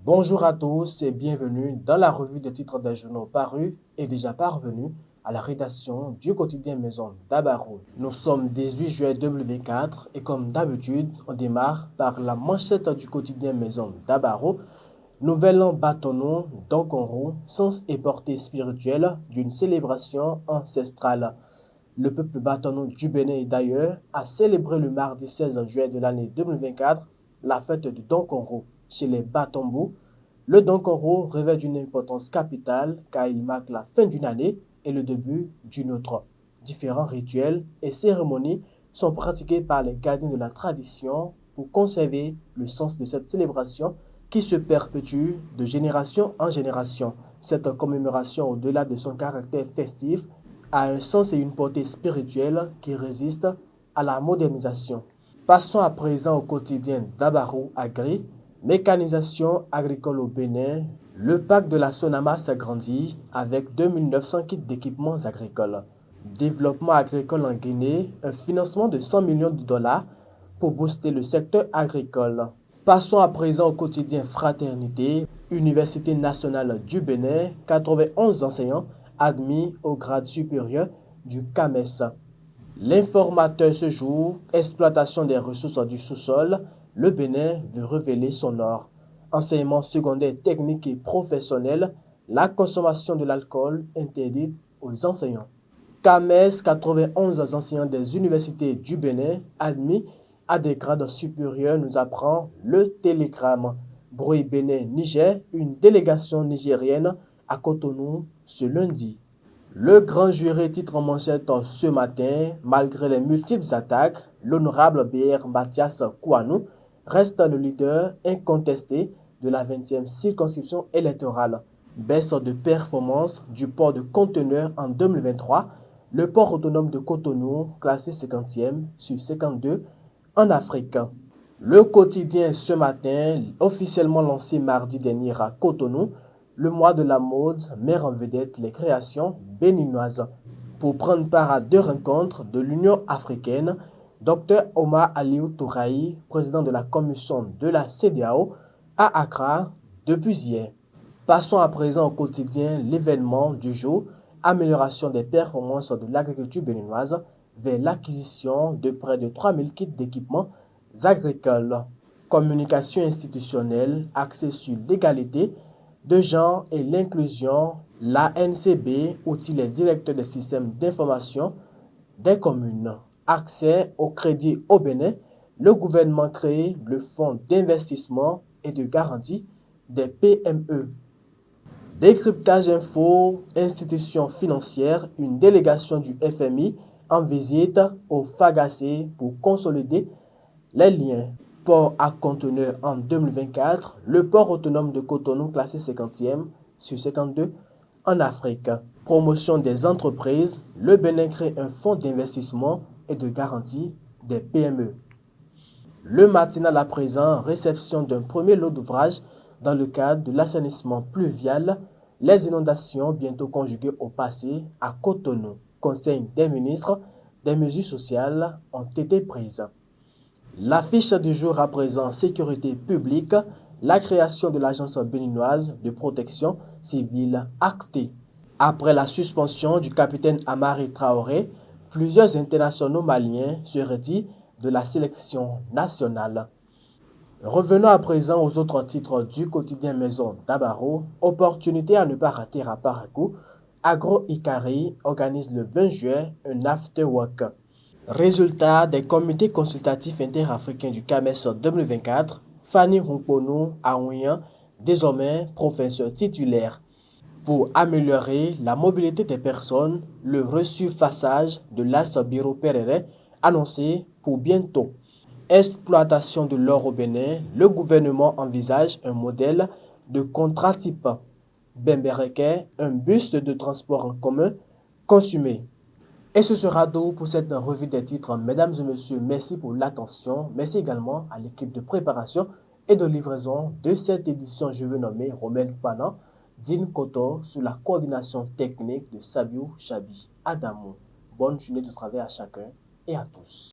Bonjour à tous et bienvenue dans la revue des titres des journaux parus et déjà parvenus à la rédaction du quotidien Maison d'Abaro. Nous sommes 18 juillet 2024 et comme d'habitude, on démarre par la manchette du quotidien Maison d'Abaro. Nouvel an bâtonneau d'Okonro, sens et portée spirituelle d'une célébration ancestrale. Le peuple bâtonneau du Bénin et d'ailleurs a célébré le mardi 16 juillet de l'année 2024 la fête de Donkonro chez les Batombo. Le Donkonro revêt d'une importance capitale car il marque la fin d'une année et le début d'une autre. Différents rituels et cérémonies sont pratiqués par les gardiens de la tradition pour conserver le sens de cette célébration qui se perpétue de génération en génération. Cette commémoration, au-delà de son caractère festif, a un sens et une portée spirituelle qui résistent à la modernisation. Passons à présent au quotidien d'Abaro Agri. Mécanisation agricole au Bénin. Le parc de la Sonama s'agrandit avec 2900 kits d'équipements agricoles. Développement agricole en Guinée, un financement de 100 millions de dollars pour booster le secteur agricole. Passons à présent au quotidien Fraternité. Université nationale du Bénin, 91 enseignants admis au grade supérieur du CAMES. L'informateur ce jour, exploitation des ressources du sous-sol, le Bénin veut révéler son or. Enseignement secondaire technique et professionnel, la consommation de l'alcool interdite aux enseignants. CAMES, 91 enseignants des universités du Bénin admis à des grades supérieurs, nous apprend le télégramme. Bruit Bénin-Niger, une délégation nigérienne à Cotonou ce lundi. Le grand jury titre en manchette ce matin, malgré les multiples attaques, l'honorable BR Mathias Kouanou reste le leader incontesté de la 20e circonscription électorale. Baisse de performance du port de conteneurs en 2023, le port autonome de Cotonou classé 50e sur 52 en Afrique. Le quotidien ce matin, officiellement lancé mardi dernier à Cotonou, le mois de la mode met en vedette les créations béninoises. Pour prendre part à deux rencontres de l'Union africaine, Dr Omar Aliou Touraï, président de la commission de la CEDEAO, à Accra depuis hier. Passons à présent au quotidien l'événement du jour, amélioration des performances de l'agriculture béninoise vers l'acquisition de près de 3000 kits d'équipements agricoles. Communication institutionnelle axée sur l'égalité de genre et l'inclusion, la NCB outille les directeurs des systèmes d'information des communes. Accès au crédit au Bénin, le gouvernement crée le fonds d'investissement et de garantie des PME. Décryptage info, institutions financières, une délégation du FMI en visite au Fagacé pour consolider les liens. Port à conteneurs en 2024, le port autonome de Cotonou classé 50e sur 52 en Afrique. Promotion des entreprises, le Bénin crée un fonds d'investissement et de garantie des PME. Le matinal à présent, réception d'un premier lot d'ouvrages dans le cadre de l'assainissement pluvial, les inondations bientôt conjuguées au passé à Cotonou. Conseil des ministres, des mesures sociales ont été prises. L'affiche du jour à présent, sécurité publique, la création de l'agence béninoise de protection civile actée. Après la suspension du capitaine Amari Traoré, plusieurs internationaux maliens se retirent de la sélection nationale. Revenons à présent aux autres titres du quotidien Maison d'Abaro. Opportunité à ne pas rater à Parakou. Agro Ikari organise le 20 juillet un after-work. Résultat des comités consultatifs interafricains du CAMES 2024, Fanny Hunkponou Aouyan, désormais professeur titulaire. Pour améliorer la mobilité des personnes, le resurfaçage de l'As Biro Perere annoncé pour bientôt. Exploitation de l'or au Bénin, le gouvernement envisage un modèle de contrat type. Bembereke, un bus de transport en commun consumé. Et ce sera tout pour cette revue des titres. Mesdames et messieurs, merci pour l'attention. Merci également à l'équipe de préparation et de livraison de cette édition. Je veux nommer Romel Panan, Dean Koto, sous la coordination technique de Sabiou Chabi Adamou. Bonne journée de travail à chacun et à tous.